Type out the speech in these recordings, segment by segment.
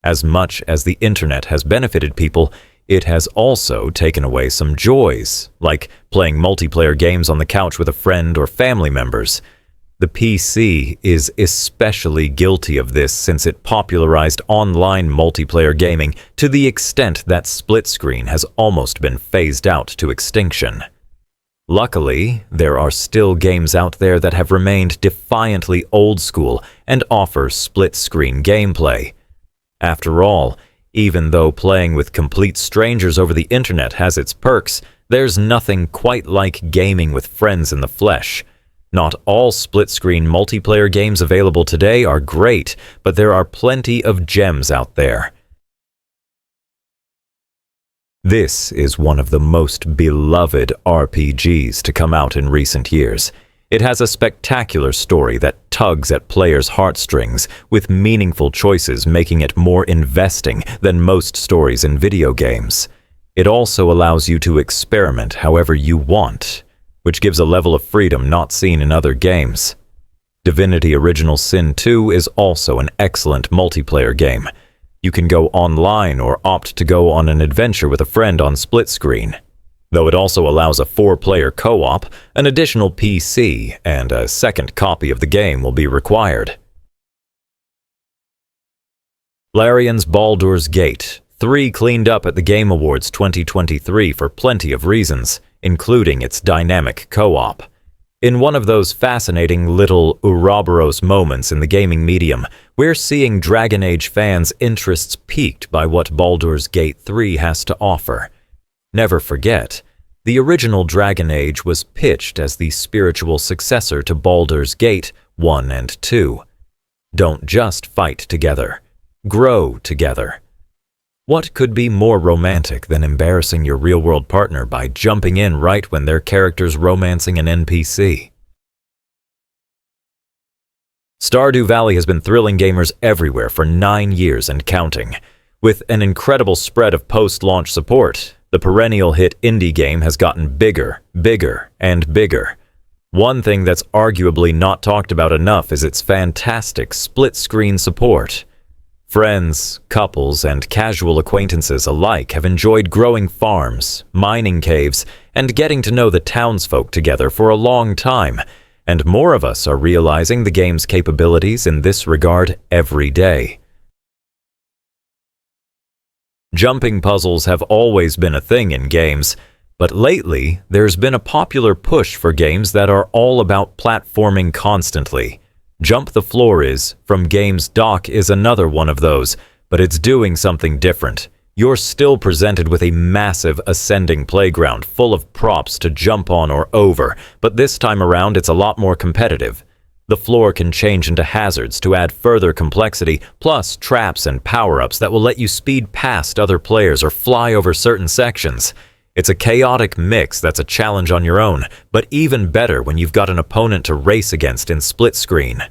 As much as the internet has benefited people, it has also taken away some joys, like playing multiplayer games on the couch with a friend or family members. The PC is especially guilty of this since it popularized online multiplayer gaming to the extent that split screen has almost been phased out to extinction. Luckily, there are still games out there that have remained defiantly old school and offer split-screen gameplay. After all, even though playing with complete strangers over the internet has its perks, there's nothing quite like gaming with friends in the flesh. Not all split-screen multiplayer games available today are great, but there are plenty of gems out there. This is one of the most beloved RPGs to come out in recent years. It has a spectacular story that tugs at players' heartstrings, with meaningful choices making it more investing than most stories in video games. It also allows you to experiment however you want, which gives a level of freedom not seen in other games. Divinity Original Sin 2 is also an excellent multiplayer game. You can go online or opt to go on an adventure with a friend on split screen. Though it also allows a 4-player co-op, an additional PC, and a second copy of the game will be required. Larian's Baldur's Gate 3 cleaned up at the Game Awards 2023 for plenty of reasons, including its dynamic co-op. In one of those fascinating little Ouroboros moments in the gaming medium, we're seeing Dragon Age fans' interests piqued by what Baldur's Gate 3 has to offer. Never forget, the original Dragon Age was pitched as the spiritual successor to Baldur's Gate 1 and 2. Don't just fight together, grow together. What could be more romantic than embarrassing your real-world partner by jumping in right when their character's romancing an NPC? Stardew Valley has been thrilling gamers everywhere for 9 years and counting. With an incredible spread of post-launch support, the perennial hit indie game has gotten bigger, bigger, and bigger. One thing that's arguably not talked about enough is its fantastic split-screen support. Friends, couples, and casual acquaintances alike have enjoyed growing farms, mining caves, and getting to know the townsfolk together for a long time, and more of us are realizing the game's capabilities in this regard every day. Jumping puzzles have always been a thing in games, but lately there's been a popular push for games that are all about platforming constantly. Jump the Floor from Games Dock is another one of those, but it's doing something different. You're still presented with a massive ascending playground full of props to jump on or over, but this time around it's a lot more competitive. The floor can change into hazards to add further complexity, plus traps and power-ups that will let you speed past other players or fly over certain sections. It's a chaotic mix that's a challenge on your own, but even better when you've got an opponent to race against in split screen.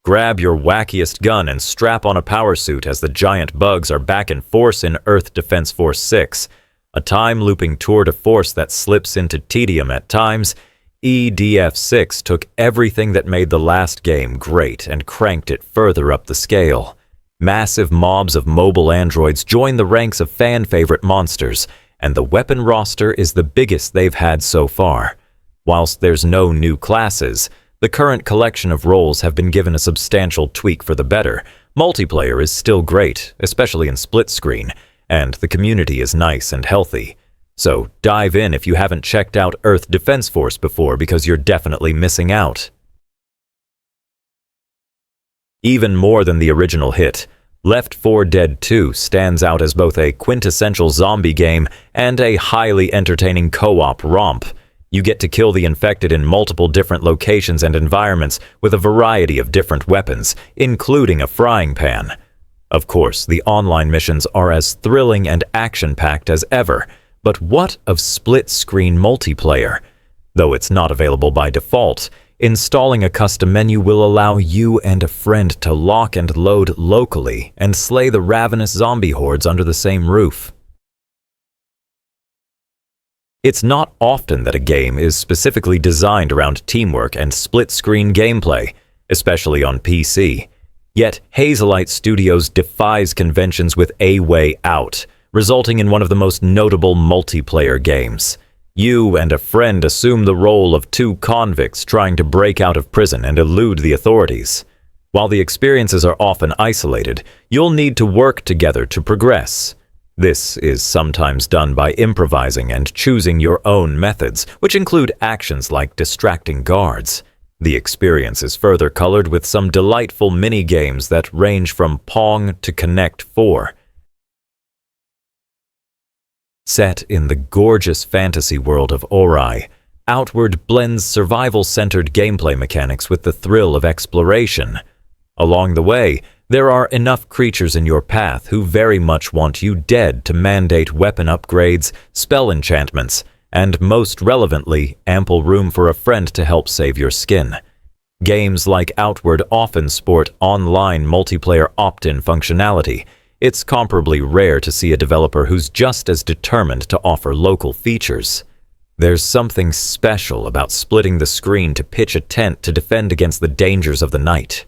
Grab your wackiest gun and strap on a power suit as the giant bugs are back in force in Earth Defense Force 6. A time-looping tour de force that slips into tedium at times, EDF6 took everything that made the last game great and cranked it further up the scale. Massive mobs of mobile androids join the ranks of fan-favorite monsters, and the weapon roster is the biggest they've had so far. Whilst there's no new classes, the current collection of roles have been given a substantial tweak for the better. Multiplayer is still great, especially in split screen, and the community is nice and healthy. So dive in if you haven't checked out Earth Defense Force before, because you're definitely missing out. Even more than the original hit, Left 4 Dead 2 stands out as both a quintessential zombie game and a highly entertaining co-op romp. You get to kill the infected in multiple different locations and environments with a variety of different weapons, including a frying pan. Of course, the online missions are as thrilling and action-packed as ever, but what of split-screen multiplayer? Though it's not available by default, installing a custom menu will allow you and a friend to lock and load locally and slay the ravenous zombie hordes under the same roof. It's not often that a game is specifically designed around teamwork and split-screen gameplay, especially on PC. Yet Hazelight Studios defies conventions with A Way Out, resulting in one of the most notable multiplayer games. You and a friend assume the role of two convicts trying to break out of prison and elude the authorities. While the experiences are often isolated, you'll need to work together to progress. This is sometimes done by improvising and choosing your own methods, which include actions like distracting guards. The experience is further colored with some delightful mini-games that range from Pong to Connect 4. Set in the gorgeous fantasy world of Ori, Outward blends survival-centered gameplay mechanics with the thrill of exploration. Along the way, there are enough creatures in your path who very much want you dead to mandate weapon upgrades, spell enchantments, and most relevantly, ample room for a friend to help save your skin. Games like Outward often sport online multiplayer opt-in functionality. It's comparably rare to see a developer who's just as determined to offer local features. There's something special about splitting the screen to pitch a tent to defend against the dangers of the night.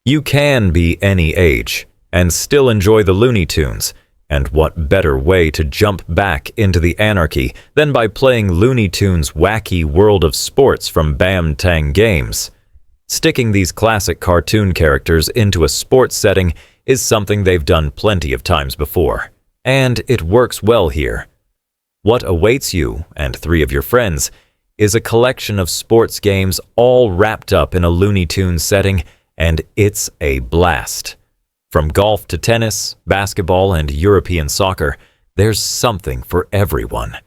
You can be any age and still enjoy the Looney Tunes, and what better way to jump back into the anarchy than by playing Looney Tunes' wacky world of sports from Bam Tang Games. Sticking these classic cartoon characters into a sports setting is something they've done plenty of times before, and it works well here. What awaits you and 3 of your friends is a collection of sports games all wrapped up in a Looney Tunes setting, and it's a blast. From golf to tennis, basketball, and European soccer, there's something for everyone.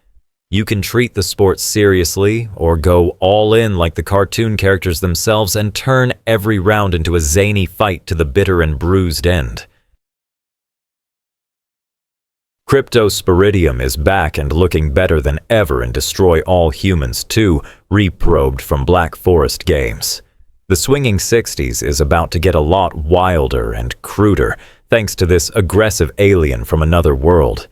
You can treat the sport seriously or go all in like the cartoon characters themselves and turn every round into a zany fight to the bitter and bruised end. Cryptosporidium is back and looking better than ever in Destroy All Humans 2, reprobed from Black Forest Games. The swinging 60s is about to get a lot wilder and cruder thanks to this aggressive alien from another world.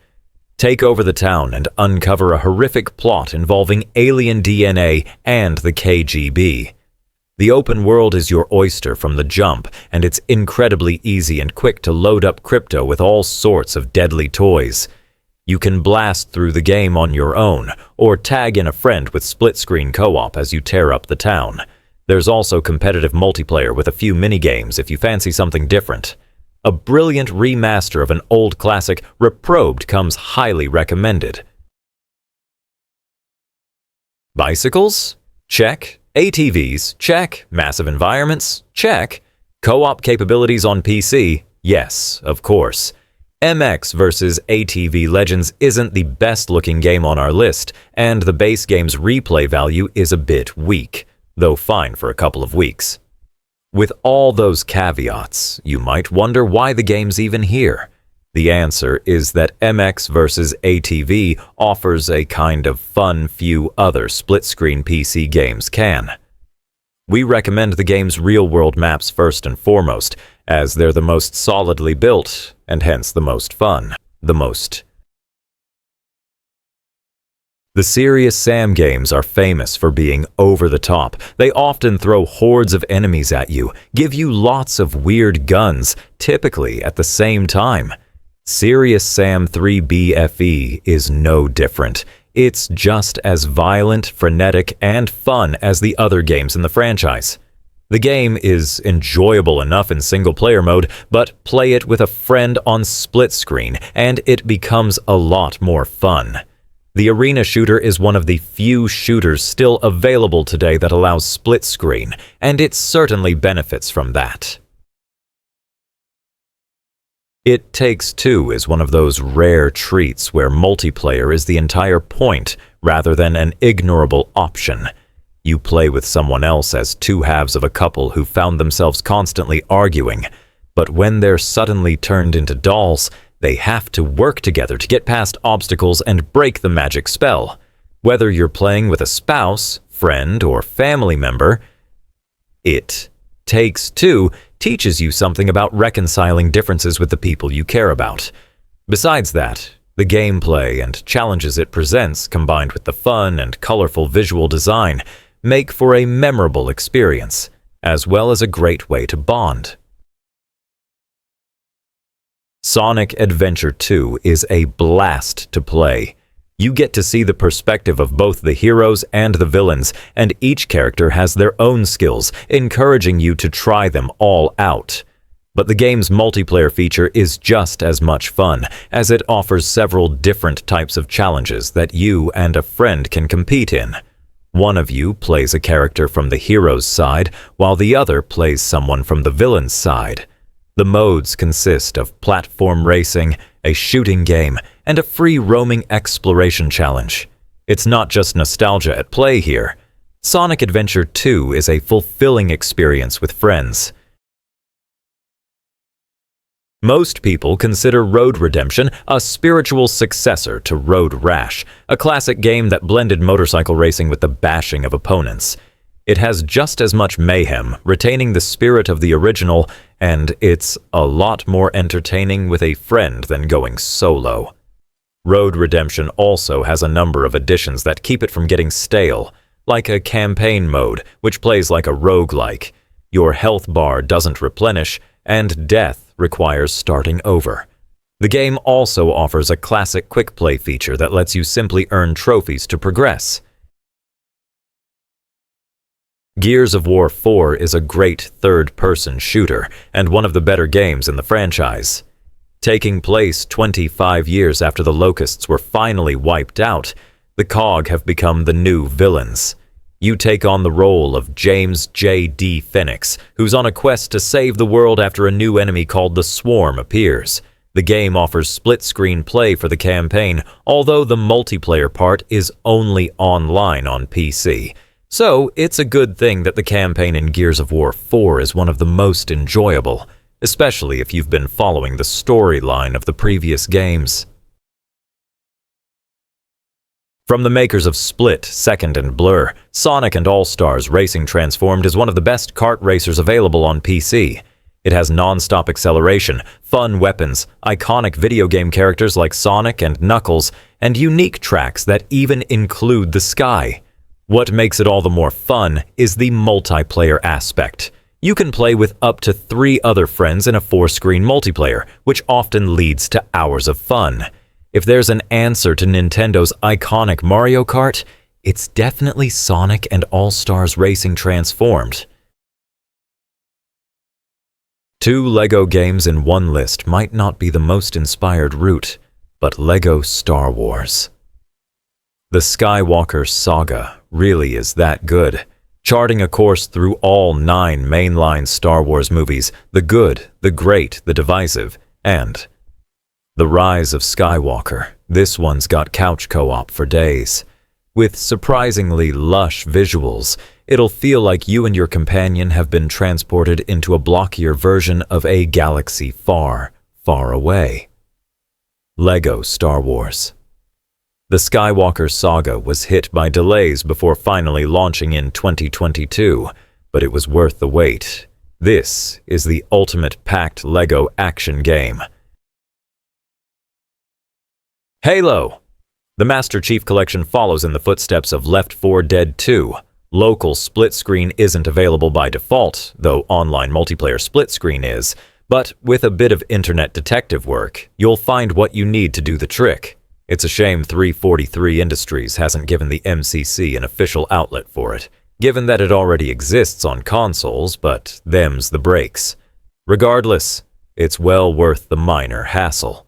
Take over the town and uncover a horrific plot involving alien DNA and the KGB. The open world is your oyster from the jump, and it's incredibly easy and quick to load up crypto with all sorts of deadly toys. You can blast through the game on your own, or tag in a friend with split-screen co-op as you tear up the town. There's also competitive multiplayer with a few minigames if you fancy something different. A brilliant remaster of an old classic, Reprobed, comes highly recommended. Bicycles? Check. ATVs? Check. Massive environments? Check. Co-op capabilities on PC? Yes, of course. MX vs. ATV Legends isn't the best-looking game on our list, and the base game's replay value is a bit weak, though fine for a couple of weeks. With all those caveats, you might wonder why the game's even here. The answer is that MX vs. ATV offers a kind of fun few other split-screen PC games can. We recommend the game's real-world maps first and foremost, as they're the most solidly built, and hence the most fun. The Serious Sam games are famous for being over the top. They often throw hordes of enemies at you, give you lots of weird guns, typically at the same time. Serious Sam 3 BFE is no different. It's just as violent, frenetic, and fun as the other games in the franchise. The game is enjoyable enough in single-player mode, but play it with a friend on split screen, and it becomes a lot more fun. The arena shooter is one of the few shooters still available today that allows split screen, and it certainly benefits from that. It Takes Two is one of those rare treats where multiplayer is the entire point rather than an ignorable option. You play with someone else as two halves of a couple who found themselves constantly arguing, but when they're suddenly turned into dolls, they have to work together to get past obstacles and break the magic spell. Whether you're playing with a spouse, friend, or family member, It Takes Two teaches you something about reconciling differences with the people you care about. Besides that, the gameplay and challenges it presents, combined with the fun and colorful visual design, make for a memorable experience. as well as a great way to bond. Sonic Adventure 2 is a blast to play. You get to see the perspective of both the heroes and the villains, and each character has their own skills, encouraging you to try them all out. But the game's multiplayer feature is just as much fun, as it offers several different types of challenges that you and a friend can compete in. One of you plays a character from the hero's side, while the other plays someone from the villain's side. The modes consist of platform racing, a shooting game, and a free roaming exploration challenge. It's not just nostalgia at play here. Sonic Adventure 2 is a fulfilling experience with friends. Most people consider Road Redemption a spiritual successor to Road Rash, a classic game that blended motorcycle racing with the bashing of opponents. It has just as much mayhem, retaining the spirit of the original, and it's a lot more entertaining with a friend than going solo. Road Redemption also has a number of additions that keep it from getting stale, like a campaign mode, which plays like a roguelike. Your health bar doesn't replenish, and death requires starting over. The game also offers a classic quick play feature that lets you simply earn trophies to progress. Gears of War 4 is a great third-person shooter and one of the better games in the franchise. Taking place 25 years after the Locusts were finally wiped out, the COG have become the new villains. You take on the role of James J.D. Phoenix, who's on a quest to save the world after a new enemy called the Swarm appears. The game offers split-screen play for the campaign, although the multiplayer part is only online on PC. So, it's a good thing that the campaign in Gears of War 4 is one of the most enjoyable, especially if you've been following the storyline of the previous games. From the makers of Split, Second, and Blur, Sonic and All-Stars Racing Transformed is one of the best kart racers available on PC. It has non-stop acceleration, fun weapons, iconic video game characters like Sonic and Knuckles, and unique tracks that even include the sky. What makes it all the more fun is the multiplayer aspect. You can play with up to 3 other friends in a 4-screen multiplayer, which often leads to hours of fun. If there's an answer to Nintendo's iconic Mario Kart, it's definitely Sonic and All-Stars Racing Transformed. 2 LEGO games in one list might not be the most inspired route, but LEGO Star Wars. The Skywalker saga really is that good, charting a course through all 9 mainline Star Wars movies, the good, the great, the divisive, and The Rise of Skywalker. This one's got couch co-op for days. With surprisingly lush visuals, it'll feel like you and your companion have been transported into a blockier version of a galaxy far, far away. LEGO Star Wars. The Skywalker saga was hit by delays before finally launching in 2022, but it was worth the wait. This is the ultimate packed LEGO action game. Halo! The Master Chief Collection follows in the footsteps of Left 4 Dead 2. Local split screen isn't available by default, though online multiplayer split screen is, but with a bit of internet detective work, you'll find what you need to do the trick. It's a shame 343 Industries hasn't given the MCC an official outlet for it, given that it already exists on consoles, but them's the breaks. Regardless, it's well worth the minor hassle.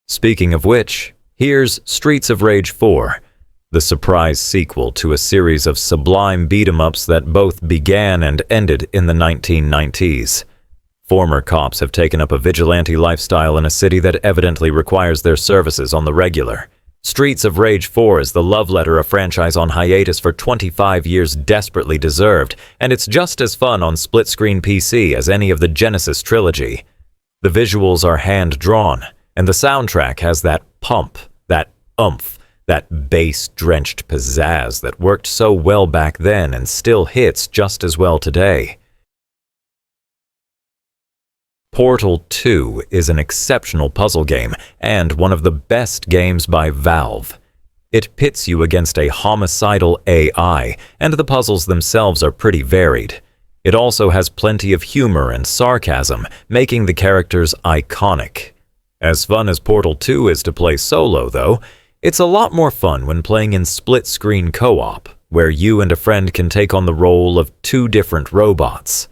Speaking of which, here's Streets of Rage 4, the surprise sequel to a series of sublime beat-em-ups that both began and ended in the 1990s. Former cops have taken up a vigilante lifestyle in a city that evidently requires their services on the regular. Streets of Rage 4 is the love letter a franchise on hiatus for 25 years desperately deserved, and it's just as fun on split-screen PC as any of the Genesis trilogy. The visuals are hand-drawn, and the soundtrack has that pump, that oomph, that bass-drenched pizzazz that worked so well back then and still hits just as well today. Portal 2 is an exceptional puzzle game and one of the best games by Valve. It pits you against a homicidal AI, and the puzzles themselves are pretty varied. It also has plenty of humor and sarcasm, making the characters iconic. As fun as Portal 2 is to play solo, though, it's a lot more fun when playing in split-screen co-op, where you and a friend can take on the role of two different robots.